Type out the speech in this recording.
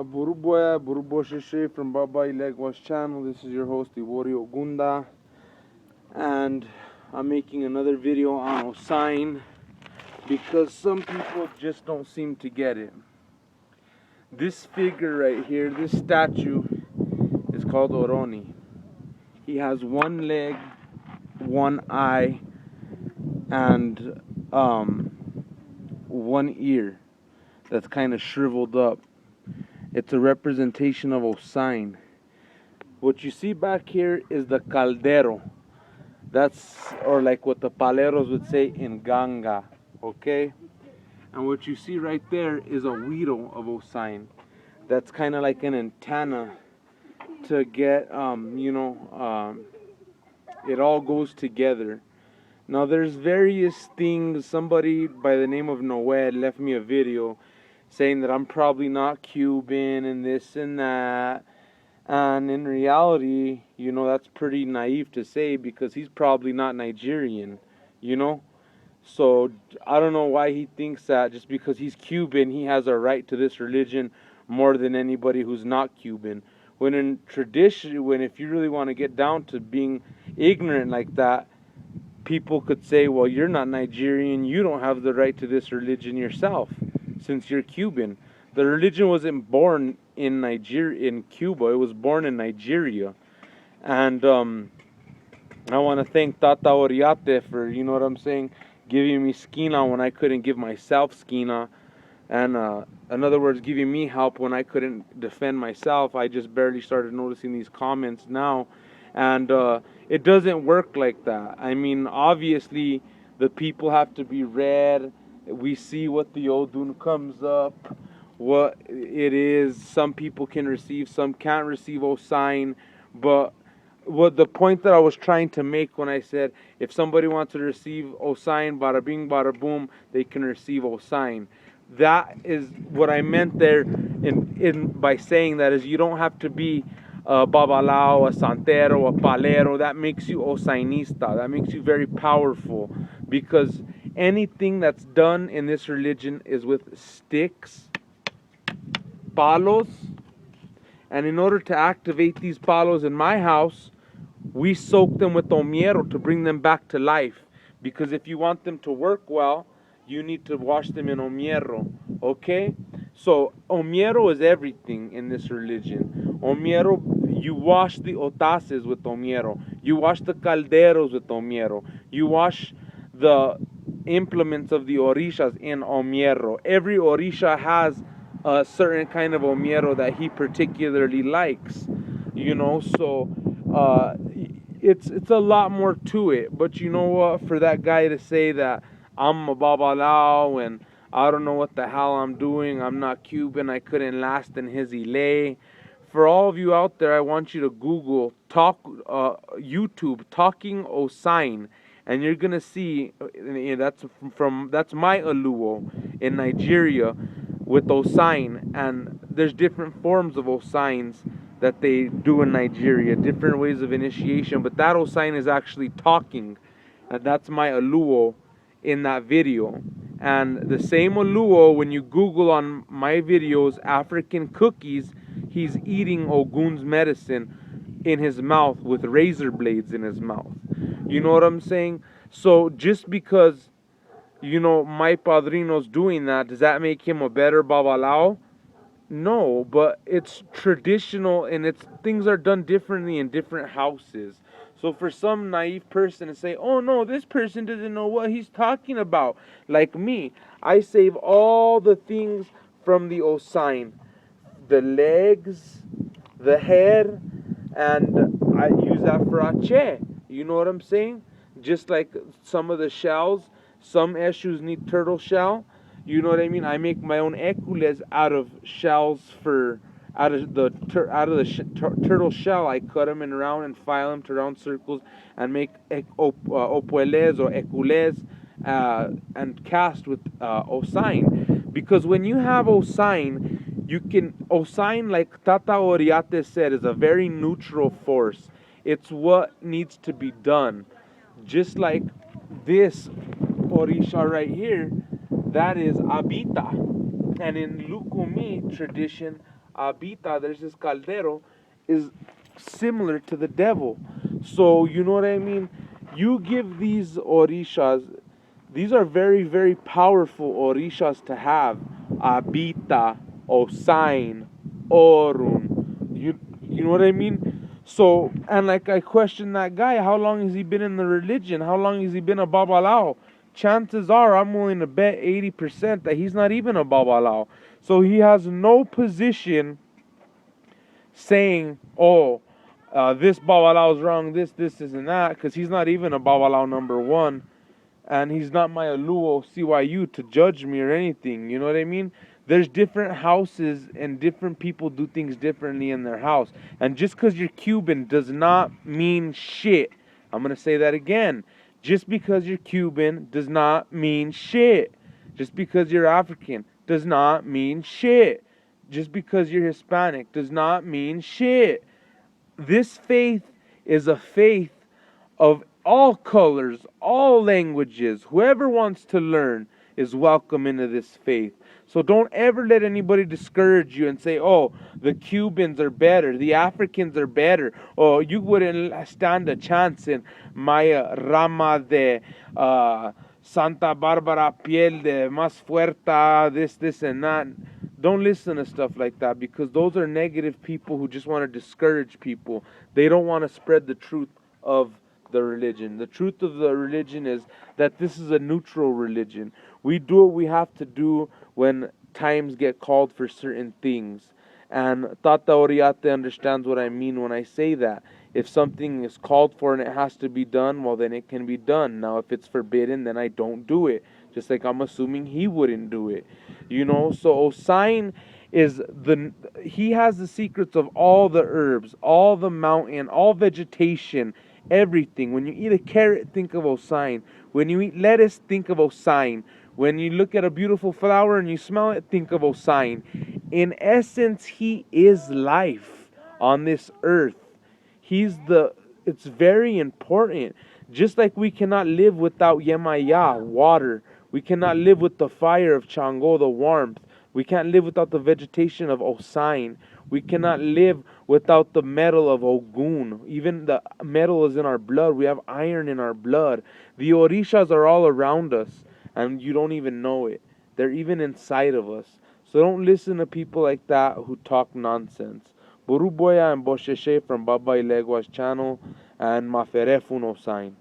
Buruboya, Buruboshishe from Baba Ilegwa's channel. This is your host, Iwori Ogunda. And I'm making another video on Osain because some people just don't seem to get it. This figure right here, this statue, is called Oroni. He has one leg, one eye, and one ear that's kind of shriveled up. It's a representation of Osain. What you see back here is the caldero. Or like what the paleros would say in ganga, okay? And what you see right there is a huiro of Osain. That's kind of like an antenna to get, it all goes together. Now there's various things. Somebody by the name of Noel left me a video saying that I'm probably not Cuban and this and that. And in reality, that's pretty naive to say because he's probably not Nigerian, So I don't know why he thinks that just because he's Cuban, he has a right to this religion more than anybody who's not Cuban. When in tradition, if you really want to get down to being ignorant like that, people could say, well, you're not Nigerian, you don't have the right to this religion yourself, since you're Cuban. The religion wasn't born in Cuba, it was born in Nigeria. And I want to thank Tata Oriate for, giving me skina when I couldn't give myself skina. And in other words, giving me help when I couldn't defend myself. I just barely started noticing these comments now. And it doesn't work like that. I mean, obviously, the people have to be read. We see what the Odun comes up, what it is. Some people can receive, some can't receive Osain. But the point that I was trying to make when I said, if somebody wants to receive Osain, bada bing, bada boom, they can receive Osain. That is what I meant there by saying that is you don't have to be a babalao, a santero, a palero. That makes you Osainista. That makes you very powerful, because anything that's done in this religion is with sticks, palos, and in order to activate these palos in my house, we soak them with omiero to bring them back to life. Because if you want them to work well, you need to wash them in omiero, okay? So omiero is everything in this religion. Omiero, you wash the otases with omiero. You wash the calderos with omiero. You wash the implements of the orishas in omiero. Every orisha has a certain kind of omiero that he particularly likes, so it's a lot more to it. But you know what, for that guy to say that I'm a babalao and I don't know what the hell I'm doing, I'm not Cuban, I couldn't last in his Ile. For all of you out there, I want you to Google YouTube Talking Osain, and you're gonna see that's my Aluo in Nigeria with Osain. And there's different forms of Osains that they do in Nigeria, different ways of initiation, but that Osain is actually talking, and that's my Aluo in that video. And the same Oluo, when you Google on my videos African cookies, he's eating Ogun's medicine in his mouth with razor blades in his mouth. You know what I'm saying? So just because my padrino's doing that, does that make him a better babalao? No, but it's traditional, and things are done differently in different houses. So for some naive person to say, oh no, this person doesn't know what he's talking about, like me, I save all the things from the Osain. The legs, the head, and I use that for ache. You know what I'm saying? Just like some of the shells, some eshu's need turtle shell. You know what I mean? I make my own ekules out of shells out of the turtle shell. I cut them in round and file them to round circles and make opueles or ekules and cast with Osain. Because when you have Osain, Osain, like Tata Oriate said, is a very neutral force. It's what needs to be done. Just like this Orisha right here, that is Abita. And in Lukumi tradition, Abita, there's this caldero, is similar to the devil. So, you know what I mean? You give these orishas, these are very, very powerful orishas to have. Abita, Osain, Orun. You know what I mean? So, and like I questioned that guy, how long has he been in the religion? How long has he been a babalao? Chances are, I'm willing to bet 80% that he's not even a babalao. So he has no position saying, oh, this babalao is wrong, this, and that, because he's not even a babalao number one, and he's not my Aluo CYU to judge me or anything, you know what I mean? There's different houses, and different people do things differently in their house, and just because you're Cuban does not mean shit. I'm going to say that again. Just because you're Cuban does not mean shit. Just because you're African does not mean shit. Just because you're Hispanic does not mean shit. This faith is a faith of all colors, all languages. Whoever wants to learn is welcome into this faith. So don't ever let anybody discourage you and say, oh, the Cubans are better, the Africans are better, oh, you wouldn't stand a chance in Maya Rama de Santa Barbara piel de más fuerta, this, and that. Don't listen to stuff like that, because those are negative people who just want to discourage people. They don't want to spread the truth of the religion. The truth of the religion is that this is a neutral religion. We do what we have to do when times get called for certain things. And Tata Oriate understands what I mean when I say that. If something is called for and it has to be done, well, then it can be done. Now, if it's forbidden, then I don't do it. Just like I'm assuming he wouldn't do it. You know, so Osain he has the secrets of all the herbs, all the mountain, all vegetation, everything. When you eat a carrot, think of Osain. When you eat lettuce, think of Osain. When you look at a beautiful flower and you smell it, think of Osain. In essence, he is life on this earth. It's very important. Just like we cannot live without Yemaya, water. We cannot live with the fire of Chango, the warmth. We can't live without the vegetation of Osain. We cannot live without the metal of Ogun. Even the metal is in our blood. We have iron in our blood. The Orishas are all around us, and you don't even know it. They're even inside of us. So don't listen to people like that who talk nonsense. Buruboya and Bosheshe from Baba Ilegua's channel, and Maferefun Osain.